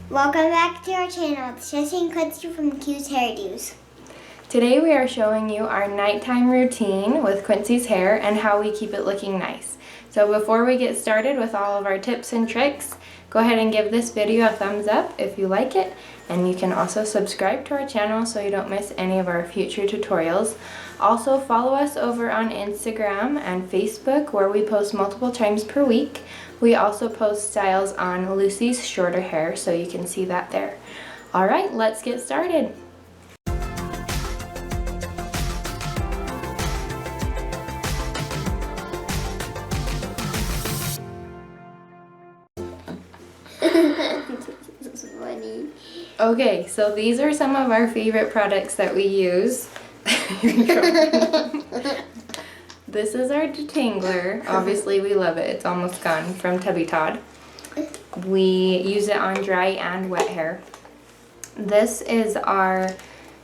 Welcome back to our channel. It's Jesse and Quincy from Q's Hairdos. Today we are showing you our nighttime routine with Quincy's hair and how we keep it looking nice. So before we get started with all of our tips and tricks, go ahead and give this video a thumbs up if you like it, and you can also subscribe to our channel so you don't miss any of our future tutorials. Also follow us over on Instagram and Facebook where we post multiple times per week. We also post styles on Lucy's shorter hair, so you can see that there. Alright, let's get started. This is funny. Okay, so these are some of our favorite products that we use. This is our detangler. Obviously we love it. It's almost gone, from Tubby Todd. We use it on dry and wet hair. This is our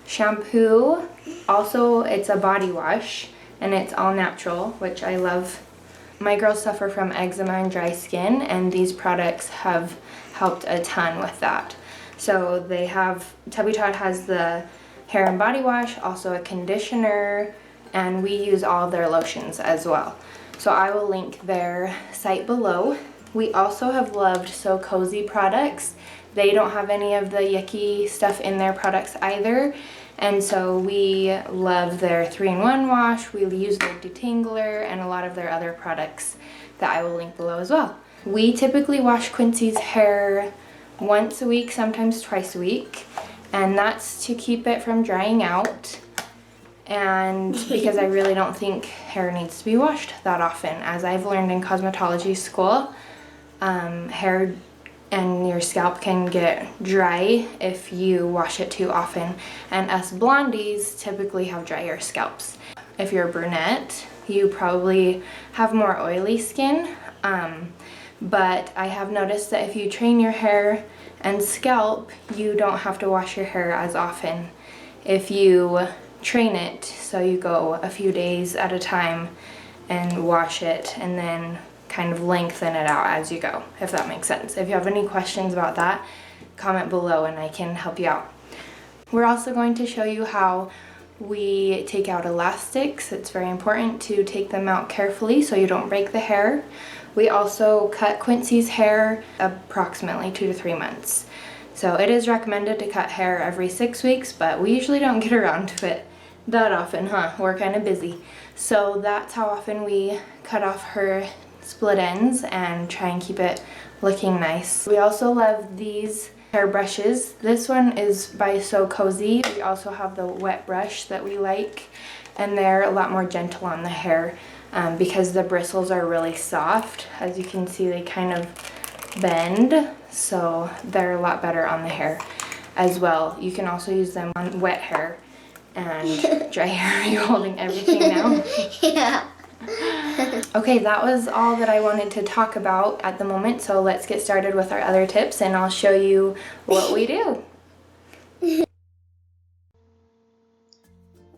shampoo. Also, it's a body wash and it's all natural, which I love. My girls suffer from eczema and dry skin, and these products have helped a ton with that. So they have, Tubby Todd has the hair and body wash, also a conditioner, and we use all of their lotions as well. So I will link their site below. We also have loved So Cozy products. They don't have any of the yucky stuff in their products either. And so we love their 3-in-1 wash. We use their detangler and a lot of their other products that I will link below as well. We typically wash Quincy's hair once a week, sometimes twice a week. And that's to keep it from drying out. And because I really don't think hair needs to be washed that often. As I've learned in cosmetology school, hair and your scalp can get dry if you wash it too often, and us blondies typically have drier scalps. If you're a brunette, you probably have more oily skin, but I have noticed that if you train your hair and scalp, you don't have to wash your hair as often if you train it, so you go a few days at a time and wash it and then kind of lengthen it out as you go, if that makes sense. If you have any questions about that, comment below and I can help you out. We're also going to show you how we take out elastics. It's very important to take them out carefully so you don't break the hair. We also cut Quincy's hair approximately 2 to 3 months. So it is recommended to cut hair every 6 weeks, but we usually don't get around to it that often, huh? We're kind of busy. So that's how often we cut off her split ends and try and keep it looking nice. We also love these hair brushes. This one is by So Cozy. We also have the wet brush that we like, and they're a lot more gentle on the hair because the bristles are really soft. As you can see, they kind of bend, so they're a lot better on the hair as well. You can also use them on wet hair and dry hair. Are you holding everything now? Yeah. Okay, that was all that I wanted to talk about at the moment, so let's get started with our other tips and I'll show you what we do.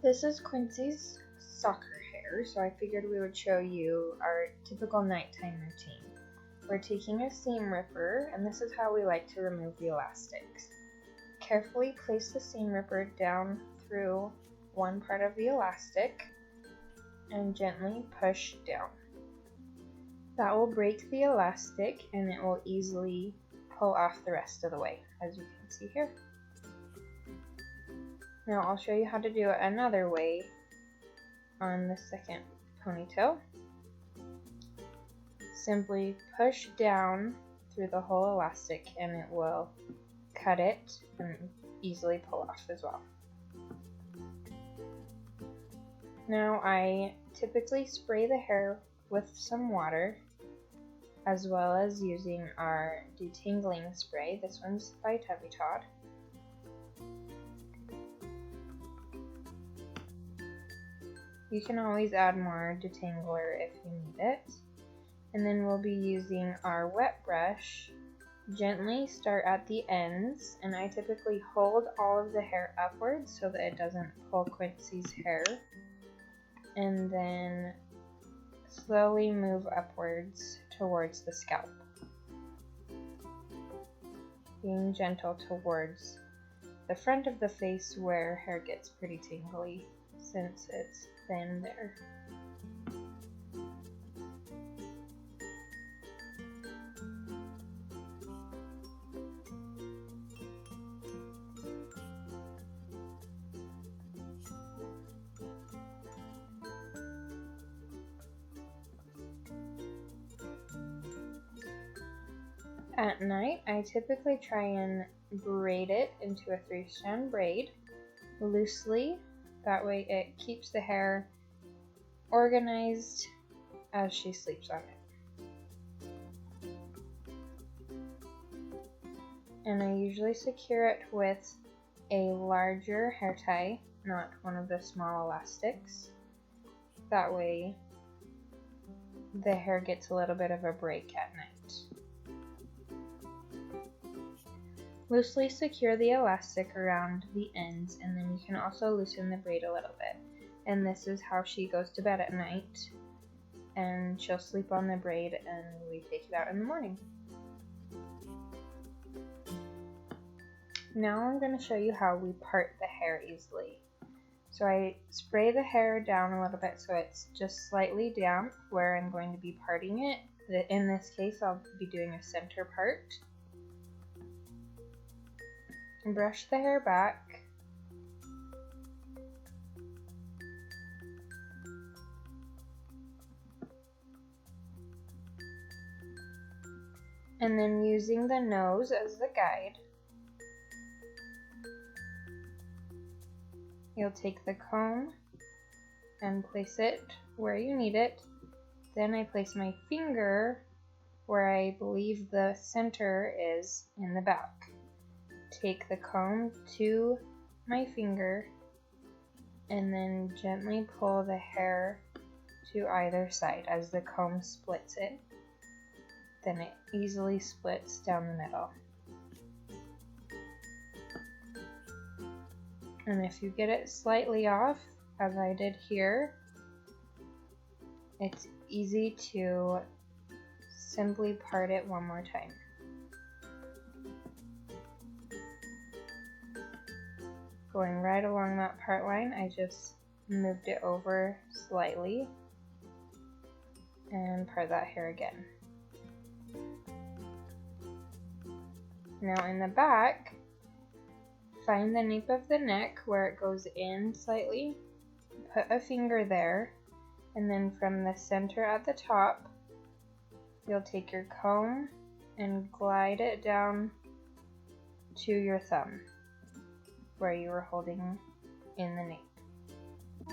This is Quincy's soccer hair, so I figured we would show you our typical nighttime routine. We're taking a seam ripper, and this is how we like to remove the elastics. Carefully place the seam ripper down through one part of the elastic and gently push down. That will break the elastic and it will easily pull off the rest of the way, as you can see here. Now I'll show you how to do it another way on the second ponytail. Simply push down through the whole elastic and it will cut it and easily pull off as well. Now I typically spray the hair with some water, as well as using our detangling spray. This one's by Tubby Todd. You can always add more detangler if you need it. And then we'll be using our wet brush. Gently start at the ends, and I typically hold all of the hair upwards so that it doesn't pull Quincy's hair. And then slowly move upwards towards the scalp. being gentle towards the front of the face where hair gets pretty tingly since it's thin there. At night, I typically try and braid it into a 3-strand braid loosely. That way it keeps the hair organized as she sleeps on it. And I usually secure it with a larger hair tie, not one of the small elastics. That way the hair gets a little bit of a break at night. Loosely secure the elastic around the ends, and then you can also loosen the braid a little bit. And this is how she goes to bed at night, and she'll sleep on the braid and we take it out in the morning. Now I'm going to show you how we part the hair easily. So I spray the hair down a little bit so it's just slightly damp where I'm going to be parting it. In this case, I'll be doing a center part. Brush the hair back. And then using the nose as the guide, you'll take the comb and place it where you need it. Then I place my finger where I believe the center is in the back. Take the comb to my finger and then gently pull the hair to either side as the comb splits it. Then it easily splits down the middle. And if you get it slightly off, as I did here, it's easy to simply part it one more time. Going right along that part line, I just moved it over slightly and part that hair again. Now in the back, find the nape of the neck where it goes in slightly, put a finger there, and then from the center at the top, you'll take your comb and glide it down to your thumb where you were holding in the nape.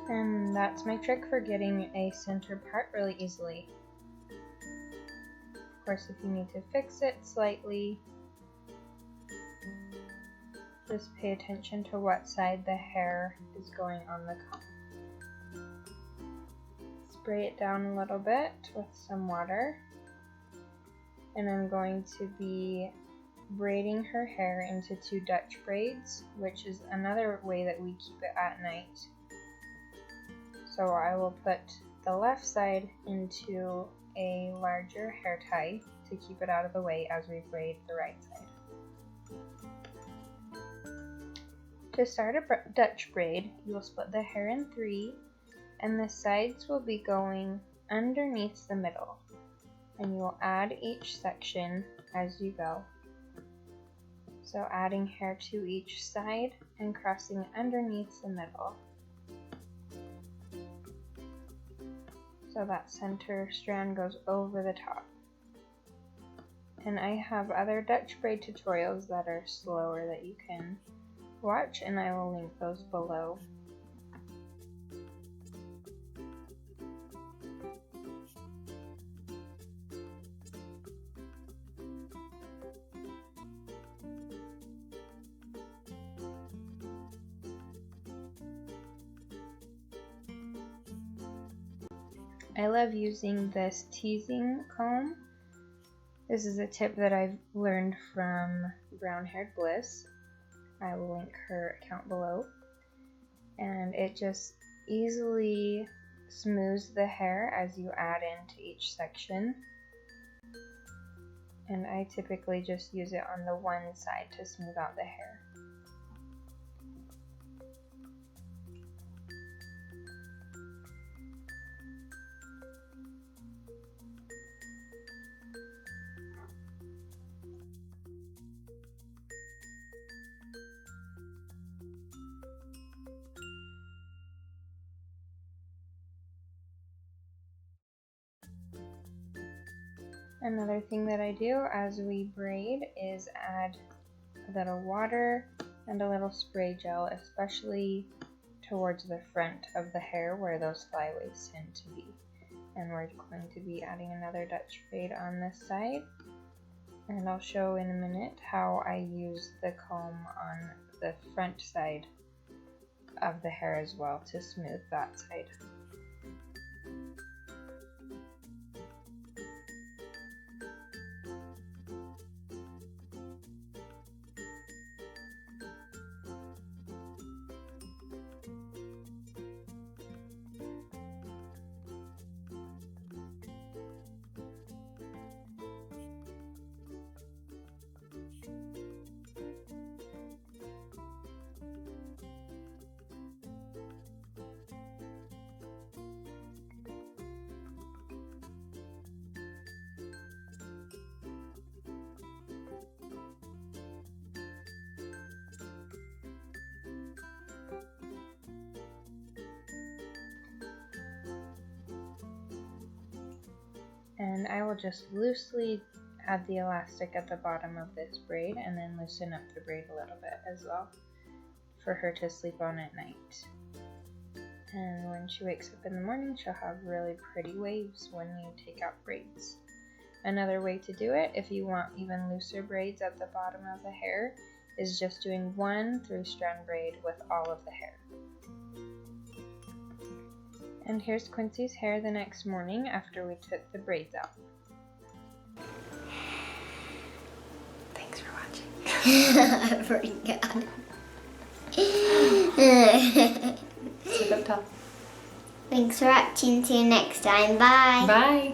And that's my trick for getting a center part really easily. Of course, if you need to fix it slightly, just pay attention to what side the hair is going on the comb. Spray it down a little bit with some water, and I'm going to be braiding her hair into 2 Dutch braids, which is another way that we keep it at night. So I will put the left side into a larger hair tie to keep it out of the way as we braid the right side. To start a Dutch braid, you will split the hair in 3, and the sides will be going underneath the middle, and you will add each section as you go. So adding hair to each side and crossing underneath the middle. So that center strand goes over the top. And I have other Dutch braid tutorials that are slower that you can watch, and I will link those below. I love using this teasing comb. This is a tip that I've learned from Brown Haired Bliss. I will link her account below. And it just easily smooths the hair as you add into each section. And I typically just use it on the one side to smooth out the hair. Another thing that I do as we braid is add a little water and a little spray gel, especially towards the front of the hair where those flyaways tend to be. And we're going to be adding another Dutch braid on this side. And I'll show in a minute how I use the comb on the front side of the hair as well to smooth that side. And I will just loosely add the elastic at the bottom of this braid and then loosen up the braid a little bit as well for her to sleep on at night. And when she wakes up in the morning, she'll have really pretty waves when you take out braids. Another way to do it, if you want even looser braids at the bottom of the hair, is just doing one 3-strand braid with all of the hair. And here's Quincy's hair the next morning after we took the braids out. Thanks for watching. I forgot. Sit up tall. Thanks for watching. See you next time. Bye. Bye.